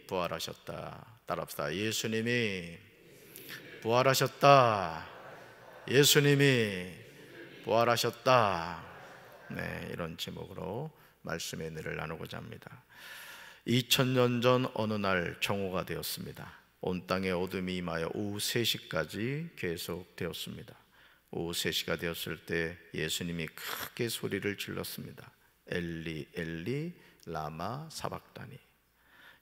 부활하셨다. 따라합시다. 예수님이 부활하셨다. 예수님이 부활하셨다. 네, 이런 제목으로 말씀의 은혜를 나누고자 합니다. 2000년 전 어느 날 정오가 되었습니다. 온 땅에 어둠이 임하여 오후 3시까지 계속되었습니다. 오후 3시가 되었을 때 예수님이 크게 소리를 질렀습니다. 엘리 엘리 라마 사박다니.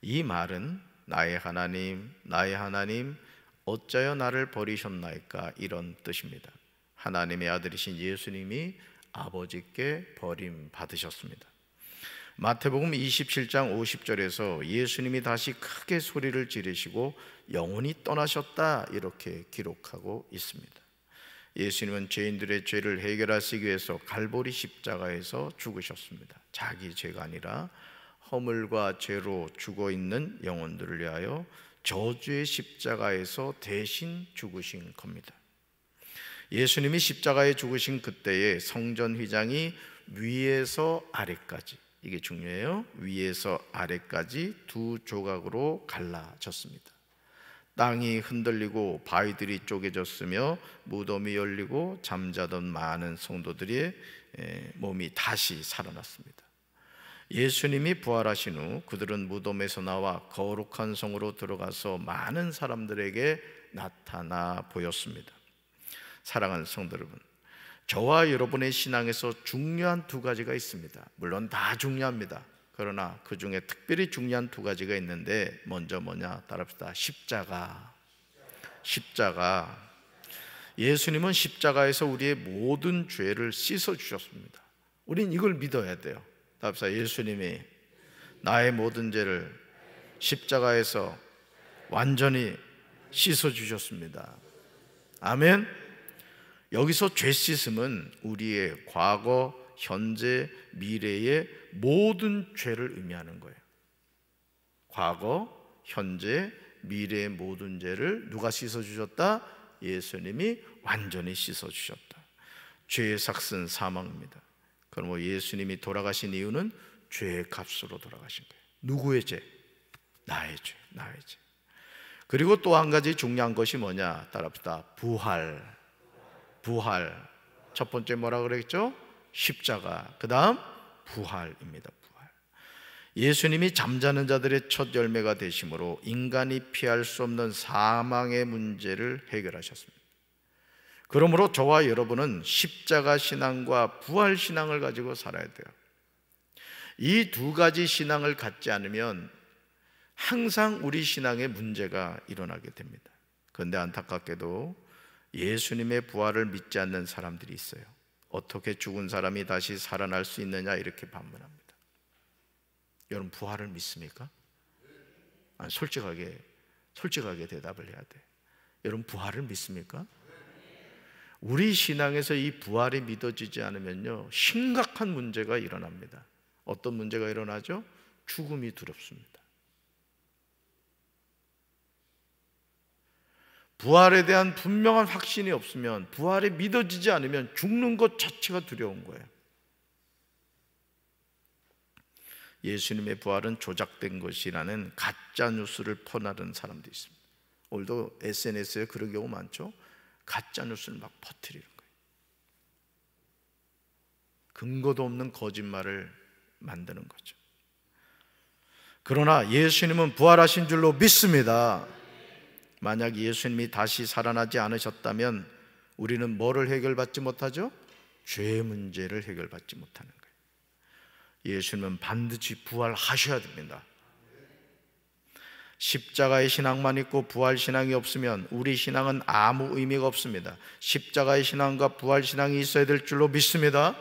이 말은 나의 하나님 나의 하나님 어찌하여 나를 버리셨나이까, 이런 뜻입니다. 하나님의 아들이신 예수님이 아버지께 버림받으셨습니다. 마태복음 27장 50절에서 예수님이 다시 크게 소리를 지르시고 영원히 떠나셨다, 이렇게 기록하고 있습니다. 예수님은 죄인들의 죄를 해결하시기 위해서 갈보리 십자가에서 죽으셨습니다. 자기 죄가 아니라 허물과 죄로 죽어있는 영혼들을 위하여 저주의 십자가에서 대신 죽으신 겁니다. 예수님이 십자가에 죽으신 그때에 성전 휘장이 위에서 아래까지, 이게 중요해요, 위에서 아래까지 두 조각으로 갈라졌습니다. 땅이 흔들리고 바위들이 쪼개졌으며 무덤이 열리고 잠자던 많은 성도들의 몸이 다시 살아났습니다. 예수님이 부활하신 후 그들은 무덤에서 나와 거룩한 성으로 들어가서 많은 사람들에게 나타나 보였습니다. 사랑하는 성도 여러분, 저와 여러분의 신앙에서 중요한 두 가지가 있습니다. 물론 다 중요합니다. 그러나 그 중에 특별히 중요한 두 가지가 있는데, 먼저 뭐냐? 따라합시다. 십자가. 예수님은 십자가에서 우리의 모든 죄를 씻어주셨습니다. 우린 이걸 믿어야 돼요. 따라합시다. 예수님이 나의 모든 죄를 십자가에서 완전히 씻어주셨습니다. 아멘. 여기서 죄 씻음은 우리의 과거, 현재, 미래의 모든 죄를 의미하는 거예요. 과거, 현재, 미래의 모든 죄를 누가 씻어주셨다? 예수님이 완전히 씻어주셨다. 죄의 삭은 사망입니다. 그럼 예수님이 돌아가신 이유는 죄의 값으로 돌아가신 거예요. 누구의 죄? 나의 죄. 그리고 또 한 가지 중요한 것이 뭐냐? 따라합시다. 부활. 첫 번째 뭐라 그랬죠? 십자가. 그 다음 부활입니다. 부활. 예수님이 잠자는 자들의 첫 열매가 되심으로 인간이 피할 수 없는 사망의 문제를 해결하셨습니다. 그러므로 저와 여러분은 십자가 신앙과 부활 신앙을 가지고 살아야 돼요. 이 두 가지 신앙을 갖지 않으면 항상 우리 신앙에 문제가 일어나게 됩니다. 그런데 안타깝게도 예수님의 부활을 믿지 않는 사람들이 있어요. 어떻게 죽은 사람이 다시 살아날 수 있느냐, 이렇게 반문합니다. 여러분, 부활을 믿습니까? 아니, 솔직하게 대답을 해야 돼. 여러분, 부활을 믿습니까? 우리 신앙에서 이 부활이 믿어지지 않으면요, 심각한 문제가 일어납니다. 어떤 문제가 일어나죠? 죽음이 두렵습니다. 부활에 대한 분명한 확신이 없으면, 부활이 믿어지지 않으면 죽는 것 자체가 두려운 거예요. 예수님의 부활은 조작된 것이라는 가짜 뉴스를 퍼나르는 사람도 있습니다. 오늘도 SNS에 그런 경우 많죠? 가짜 뉴스를 막 퍼뜨리는 거예요. 근거도 없는 거짓말을 만드는 거죠. 그러나 예수님은 부활하신 줄로 믿습니다. 만약 예수님이 다시 살아나지 않으셨다면 우리는 뭐를 해결받지 못하죠? 죄 문제를 해결받지 못하는 거예요. 예수님은 반드시 부활하셔야 됩니다. 십자가의 신앙만 있고 부활 신앙이 없으면 우리 신앙은 아무 의미가 없습니다. 십자가의 신앙과 부활 신앙이 있어야 될 줄로 믿습니다.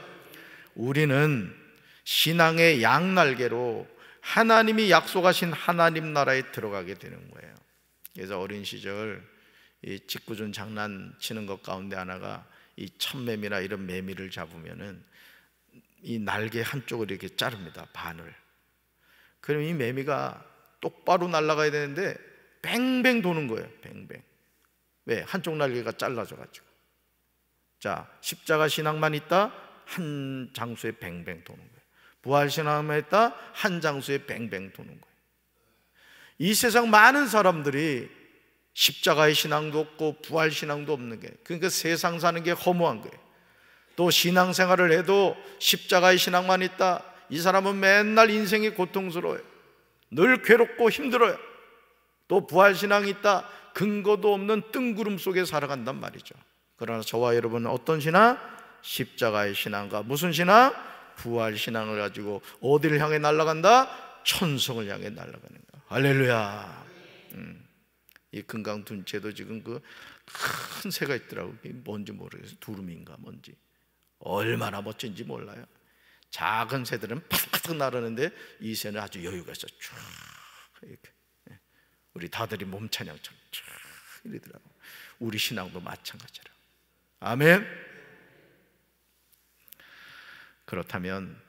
우리는 신앙의 양날개로 하나님이 약속하신 하나님 나라에 들어가게 되는 거예요. 그래서 어린 시절 이 직구준 장난치는 것 가운데 하나가, 이 참매미나 이런 매미를 잡으면은 이 날개 한쪽을 이렇게 자릅니다. 반을. 그럼 이 매미가 똑바로 날아가야 되는데 뱅뱅 도는 거예요. 뱅뱅. 왜? 한쪽 날개가 잘라져 가지고. 자, 십자가 신앙만 있다, 한 장소에 뱅뱅 도는 거예요. 부활 신앙만 있다, 한 장소에 뱅뱅 도는 거예요. 이 세상 많은 사람들이 십자가의 신앙도 없고 부활 신앙도 없는 게, 그러니까 세상 사는 게 허무한 거예요. 또 신앙생활을 해도 십자가의 신앙만 있다, 이 사람은 맨날 인생이 고통스러워요. 늘 괴롭고 힘들어요. 또 부활 신앙이 있다, 근거도 없는 뜬구름 속에 살아간단 말이죠. 그러나 저와 여러분은 어떤 신앙? 십자가의 신앙과 무슨 신앙? 부활 신앙을 가지고 어디를 향해 날아간다? 천성을 향해 날아가는 거야. 할렐루야. 이 금강둔치에도 지금 그 큰 새가 있더라고요. 뭔지 모르겠어요. 두루미인가 뭔지. 얼마나 멋진지 몰라요. 작은 새들은 팍팍 나르는데 이 새는 아주 여유가 있어. 쭉 이렇게. 우리 다들이 몸찬양처럼 쭉 이러더라고. 우리 신앙도 마찬가지라. 아멘. 그렇다면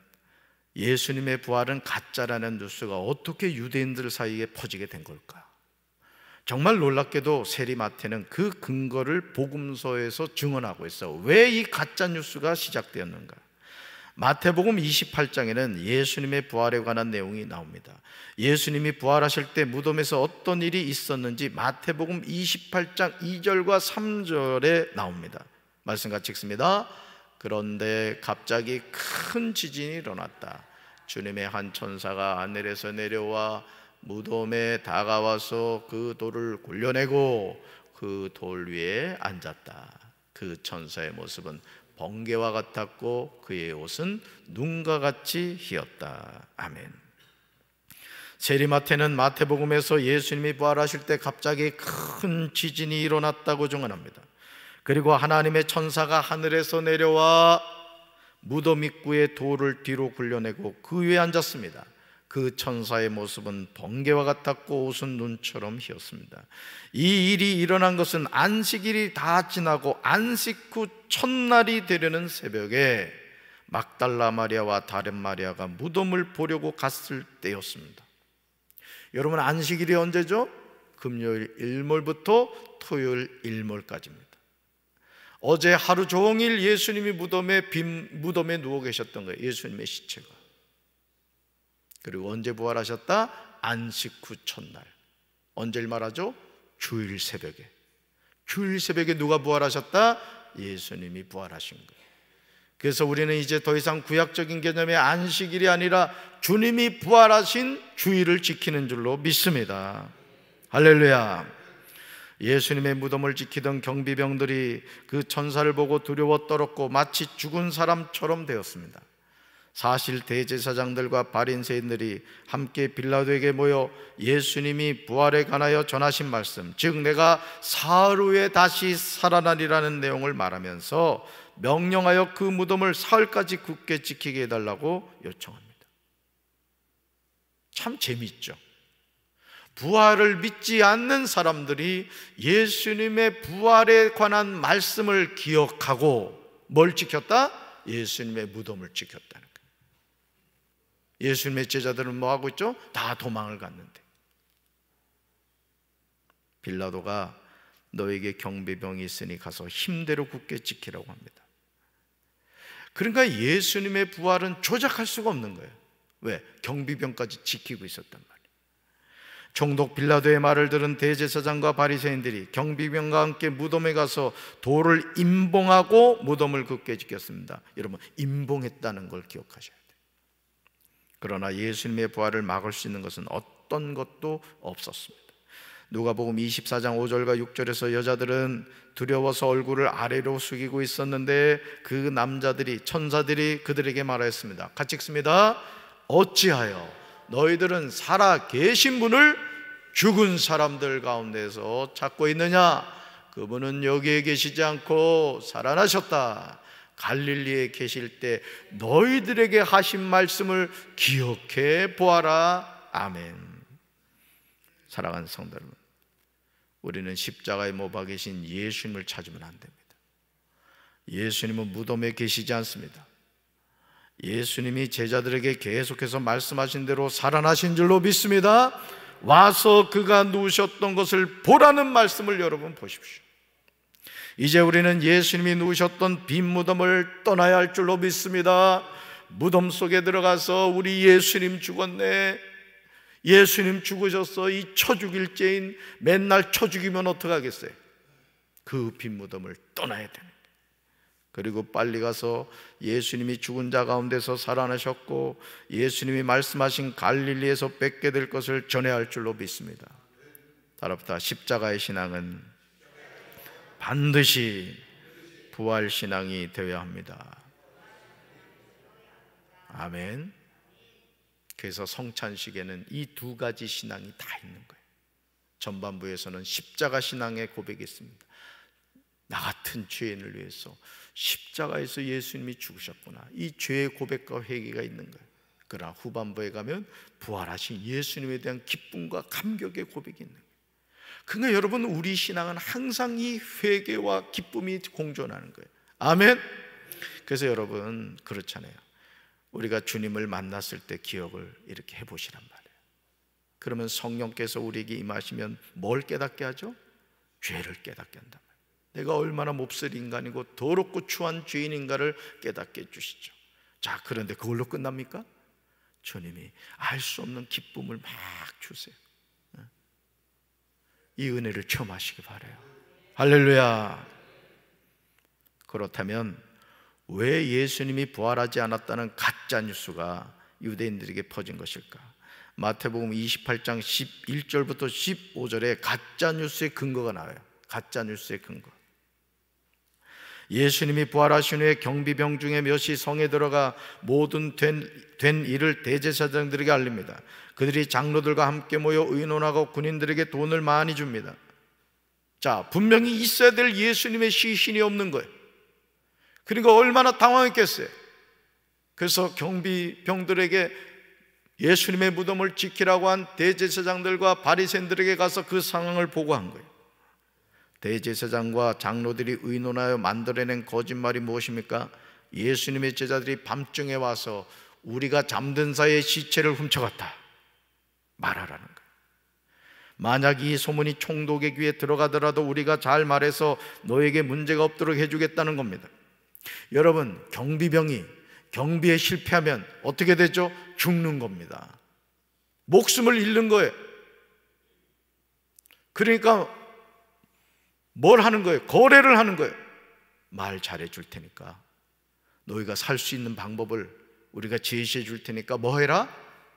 예수님의 부활은 가짜라는 뉴스가 어떻게 유대인들 사이에 퍼지게 된 걸까? 정말 놀랍게도 세리마태는 그 근거를 복음서에서 증언하고 있어. 왜 이 가짜 뉴스가 시작되었는가? 마태복음 28장에는 예수님의 부활에 관한 내용이 나옵니다. 예수님이 부활하실 때 무덤에서 어떤 일이 있었는지 마태복음 28장 2절과 3절에 나옵니다. 말씀 같이 읽습니다. 그런데 갑자기 큰 지진이 일어났다. 주님의 한 천사가 하늘에서 내려와 무덤에 다가와서 그 돌을 굴려내고 그 돌 위에 앉았다. 그 천사의 모습은 번개와 같았고 그의 옷은 눈과 같이 희었다. 아멘. 세리마태는 마태복음에서 예수님이 부활하실 때 갑자기 큰 지진이 일어났다고 증언합니다. 그리고 하나님의 천사가 하늘에서 내려와 무덤 입구의 돌을 뒤로 굴려내고 그 위에 앉았습니다. 그 천사의 모습은 번개와 같았고 옷은 눈처럼 희었습니다. 이 일이 일어난 것은 안식일이 다 지나고 안식 후 첫날이 되려는 새벽에 막달라 마리아와 다른 마리아가 무덤을 보려고 갔을 때였습니다. 여러분, 안식일이 언제죠? 금요일 일몰부터 토요일 일몰까지입니다. 어제 하루 종일 예수님이 무덤에 누워 계셨던 거예요. 예수님의 시체가. 그리고 언제 부활하셨다? 안식 후 첫날. 언제를 말하죠? 주일 새벽에. 주일 새벽에 누가 부활하셨다? 예수님이 부활하신 거예요. 그래서 우리는 이제 더 이상 구약적인 개념의 안식일이 아니라 주님이 부활하신 주일을 지키는 줄로 믿습니다. 할렐루야. 예수님의 무덤을 지키던 경비병들이 그 천사를 보고 두려워 떨었고 마치 죽은 사람처럼 되었습니다. 사실 대제사장들과 바리새인들이 함께 빌라도에게 모여 예수님이 부활에 관하여 전하신 말씀, 즉 내가 사흘 후에 다시 살아나리라는 내용을 말하면서 명령하여 그 무덤을 사흘까지 굳게 지키게 해달라고 요청합니다. 참 재미있죠. 부활을 믿지 않는 사람들이 예수님의 부활에 관한 말씀을 기억하고 뭘 지켰다? 예수님의 무덤을 지켰다는 거예요. 예수님의 제자들은 뭐 하고 있죠? 다 도망을 갔는데 빌라도가 너에게 경비병이 있으니 가서 힘대로 굳게 지키라고 합니다. 그러니까 예수님의 부활은 조작할 수가 없는 거예요. 왜? 경비병까지 지키고 있었단 말이에요. 총독 빌라도의 말을 들은 대제사장과 바리새인들이 경비병과 함께 무덤에 가서 돌을 임봉하고 무덤을 굳게 지켰습니다. 여러분, 임봉했다는 걸 기억하셔야 돼요. 그러나 예수님의 부활을 막을 수 있는 것은 어떤 것도 없었습니다. 누가복음 24장 5절과 6절에서 여자들은 두려워서 얼굴을 아래로 숙이고 있었는데 그 남자들이, 천사들이 그들에게 말하였습니다. 같이 읽습니다. 어찌하여 너희들은 살아 계신 분을 죽은 사람들 가운데서 찾고 있느냐? 그분은 여기에 계시지 않고 살아나셨다. 갈릴리에 계실 때 너희들에게 하신 말씀을 기억해 보아라. 아멘. 사랑하는 성도 여러분, 우리는 십자가에 못 박혀 계신 예수님을 찾으면 안 됩니다. 예수님은 무덤에 계시지 않습니다. 예수님이 제자들에게 계속해서 말씀하신 대로 살아나신 줄로 믿습니다. 와서 그가 누우셨던 것을 보라는 말씀을 여러분 보십시오. 이제 우리는 예수님이 누우셨던 빈 무덤을 떠나야 할 줄로 믿습니다. 무덤 속에 들어가서 우리 예수님 죽었네, 예수님 죽으셨어. 이 쳐 죽일 죄인 맨날 쳐 죽이면 어떡하겠어요? 그 빈 무덤을 떠나야 되는 거예요. 그리고 빨리 가서 예수님이 죽은 자 가운데서 살아나셨고 예수님이 말씀하신 갈릴리에서 뵙게 될 것을 전해야 할 줄로 믿습니다. 따라붙어 십자가의 신앙은 반드시 부활 신앙이 되어야 합니다. 아멘. 그래서 성찬식에는 이 두 가지 신앙이 다 있는 거예요. 전반부에서는 십자가 신앙의 고백이 있습니다. 나 같은 죄인을 위해서 십자가에서 예수님이 죽으셨구나, 이 죄의 고백과 회개가 있는 거예요. 그러나 후반부에 가면 부활하신 예수님에 대한 기쁨과 감격의 고백이 있는 거예요. 그러니까 여러분, 우리 신앙은 항상 이 회개와 기쁨이 공존하는 거예요. 아멘. 그래서 여러분, 그렇잖아요. 우리가 주님을 만났을 때 기억을 이렇게 해보시란 말이에요. 그러면 성령께서 우리에게 임하시면 뭘 깨닫게 하죠? 죄를 깨닫게 한단 말이에요. 내가 얼마나 몹쓸 인간이고 더럽고 추한 죄인인가를 깨닫게 해주시죠. 자, 그런데 그걸로 끝납니까? 주님이 알 수 없는 기쁨을 막 주세요. 이 은혜를 체험하시기 바라요. 할렐루야. 그렇다면 왜 예수님이 부활하지 않았다는 가짜 뉴스가 유대인들에게 퍼진 것일까? 마태복음 28장 11절부터 15절에 가짜 뉴스의 근거가 나와요. 가짜 뉴스의 근거. 예수님이 부활하신 후에 경비병 중에 몇이 성에 들어가 모든 된 일을 대제사장들에게 알립니다. 그들이 장로들과 함께 모여 의논하고 군인들에게 돈을 많이 줍니다. 자, 분명히 있어야 될 예수님의 시신이 없는 거예요. 그러니까 얼마나 당황했겠어요. 그래서 경비병들에게 예수님의 무덤을 지키라고 한 대제사장들과 바리새인들에게 가서 그 상황을 보고한 거예요. 대제사장과 장로들이 의논하여 만들어낸 거짓말이 무엇입니까? 예수님의 제자들이 밤중에 와서 우리가 잠든 사이에 시체를 훔쳐갔다 말하라는 거예요. 만약 이 소문이 총독의 귀에 들어가더라도 우리가 잘 말해서 너에게 문제가 없도록 해주겠다는 겁니다. 여러분, 경비병이 경비에 실패하면 어떻게 되죠? 죽는 겁니다. 목숨을 잃는 거예요. 그러니까 뭘 하는 거예요? 거래를 하는 거예요. 말 잘해 줄 테니까, 너희가 살 수 있는 방법을 우리가 제시해 줄 테니까 뭐 해라?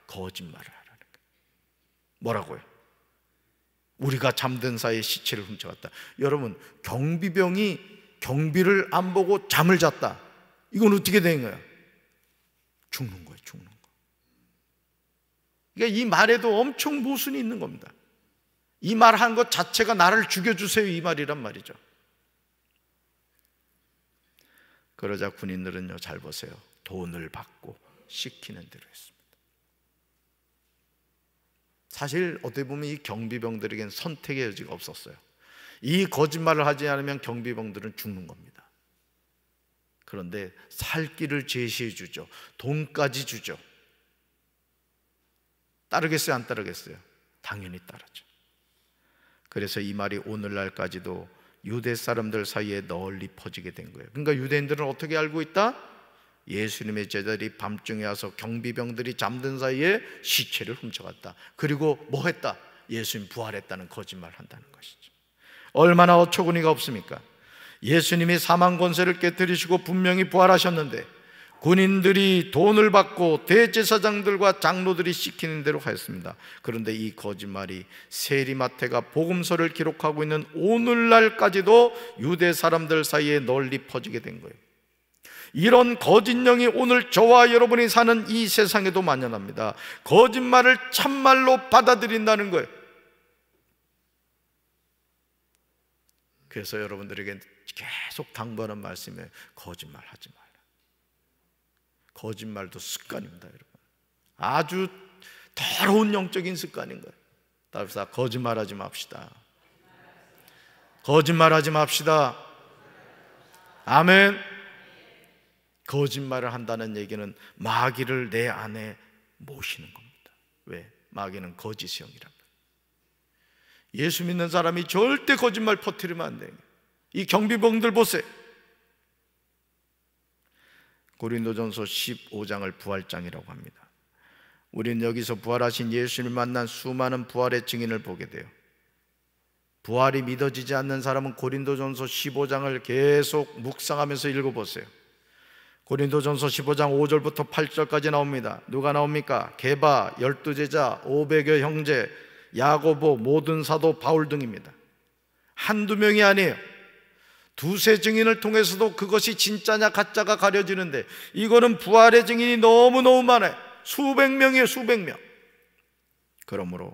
거짓말을 하라는 거예요. 뭐라고요? 우리가 잠든 사이에 시체를 훔쳐갔다. 여러분, 경비병이 경비를 안 보고 잠을 잤다. 이건 어떻게 된 거야? 죽는 거예요, 죽는 거. 그러니까 이 말에도 엄청 모순이 있는 겁니다. 이 말 한 것 자체가 나를 죽여주세요, 이 말이란 말이죠. 그러자 군인들은요, 잘 보세요. 돈을 받고 시키는 대로 했습니다. 사실 어떻게 보면 이 경비병들에게는 선택의 여지가 없었어요. 이 거짓말을 하지 않으면 경비병들은 죽는 겁니다. 그런데 살 길을 제시해 주죠. 돈까지 주죠. 따르겠어요, 안 따르겠어요? 당연히 따르죠. 그래서 이 말이 오늘날까지도 유대 사람들 사이에 널리 퍼지게 된 거예요. 그러니까 유대인들은 어떻게 알고 있다? 예수님의 제자들이 밤중에 와서 경비병들이 잠든 사이에 시체를 훔쳐갔다. 그리고 뭐 했다? 예수님 부활했다는 거짓말 한다는 것이죠. 얼마나 어처구니가 없습니까? 예수님이 사망 권세를 깨뜨리시고 분명히 부활하셨는데 군인들이 돈을 받고 대제사장들과 장로들이 시키는 대로 하였습니다. 그런데 이 거짓말이 세리마태가 복음서를 기록하고 있는 오늘날까지도 유대 사람들 사이에 널리 퍼지게 된 거예요. 이런 거짓령이 오늘 저와 여러분이 사는 이 세상에도 만연합니다. 거짓말을 참말로 받아들인다는 거예요. 그래서 여러분들에게 계속 당부하는 말씀에 거짓말 하지 말라. 거짓말도 습관입니다, 여러분. 아주 더러운 영적인 습관인 거예요. 따라서 거짓말하지 맙시다. 거짓말하지 맙시다. 아멘. 거짓말을 한다는 얘기는 마귀를 내 안에 모시는 겁니다. 왜? 마귀는 거짓의 영이랍니다. 예수 믿는 사람이 절대 거짓말 퍼뜨리면 안 돼요. 이 경비병들 보세요. 고린도전서 15장을 부활장이라고 합니다. 우리는 여기서 부활하신 예수님을 만난 수많은 부활의 증인을 보게 돼요. 부활이 믿어지지 않는 사람은 고린도전서 15장을 계속 묵상하면서 읽어보세요. 고린도전서 15장 5절부터 8절까지 나옵니다. 누가 나옵니까? 게바, 12제자, 500여 형제, 야고보, 모든 사도 바울 등입니다. 한두 명이 아니에요. 두세 증인을 통해서도 그것이 진짜냐 가짜가 가려지는데, 이거는 부활의 증인이 너무너무 많아요. 수백 명이에요, 수백 명. 그러므로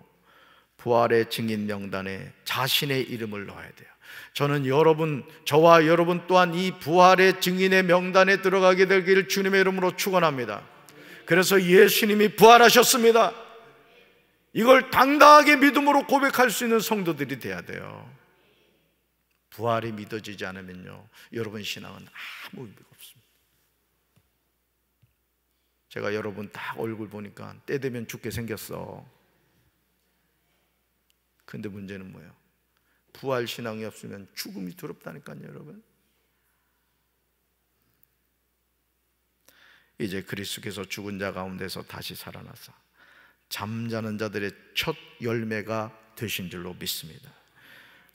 부활의 증인 명단에 자신의 이름을 넣어야 돼요. 저는 저와 여러분 또한 이 부활의 증인의 명단에 들어가게 되기를 주님의 이름으로 축원합니다. 그래서 예수님이 부활하셨습니다, 이걸 당당하게 믿음으로 고백할 수 있는 성도들이 돼야 돼요. 부활이 믿어지지 않으면요, 여러분 신앙은 아무 의미가 없습니다. 제가 여러분 딱 얼굴 보니까 때 되면 죽게 생겼어. 근데 문제는 뭐예요? 부활 신앙이 없으면 죽음이 두렵다니까요, 여러분. 이제 그리스도께서 죽은 자 가운데서 다시 살아나서 잠자는 자들의 첫 열매가 되신 줄로 믿습니다.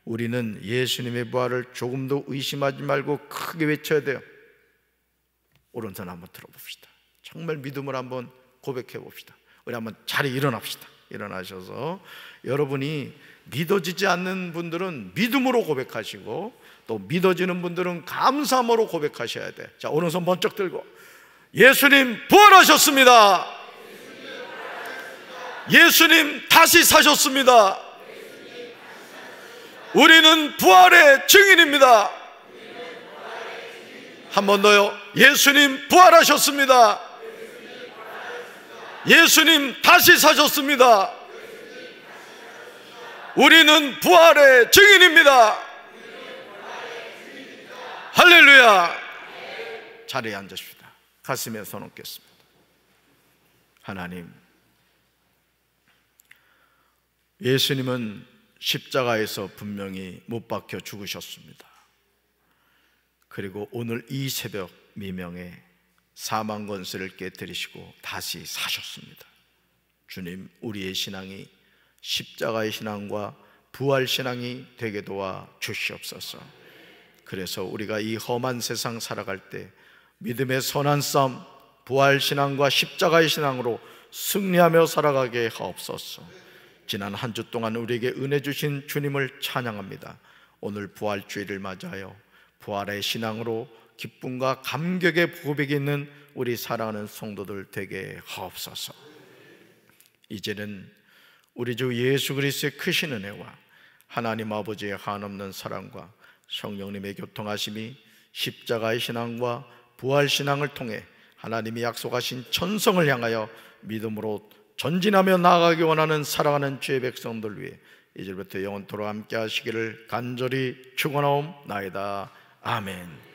우리는 예수님의 부활을 조금도 의심하지 말고 크게 외쳐야 돼요. 오른손 한번 들어봅시다. 정말 믿음을 한번 고백해 봅시다. 우리 한번 자리에 일어납시다. 일어나셔서 여러분이 믿어지지 않는 분들은 믿음으로 고백하시고, 또 믿어지는 분들은 감사함으로 고백하셔야 돼. 자, 오른손 번쩍 들고, 예수님 부활하셨습니다. 예수님 다시 사셨습니다. 우리는 부활의 증인입니다. 한 번 더요. 예수님 부활하셨습니다. 예수님 다시 사셨습니다. 우리는 부활의 증인입니다. 할렐루야. 자리에 앉으십시다. 가슴에 손 얹겠습니다. 하나님, 예수님은 십자가에서 분명히 못 박혀 죽으셨습니다. 그리고 오늘 이 새벽 미명에 사망 권세를 깨뜨리시고 다시 사셨습니다. 주님, 우리의 신앙이 십자가의 신앙과 부활 신앙이 되게 도와 주시옵소서. 그래서 우리가 이 험한 세상 살아갈 때 믿음의 선한 싸움, 부활 신앙과 십자가의 신앙으로 승리하며 살아가게 하옵소서. 지난 한 주 동안 우리에게 은혜 주신 주님을 찬양합니다. 오늘 부활주일을 맞이하여 부활의 신앙으로 기쁨과 감격의 고백이 있는 우리 사랑하는 성도들 되게 하옵소서. 이제는 우리 주 예수 그리스도의 크신 은혜와 하나님 아버지의 한없는 사랑과 성령님의 교통하심이 십자가의 신앙과 부활 신앙을 통해 하나님이 약속하신 천성을 향하여 믿음으로 전진하며 나아가기 원하는 사랑하는 주의 백성들 위해 이제부터 영원토록 함께 하시기를 간절히 축원하옵나이다. 아멘.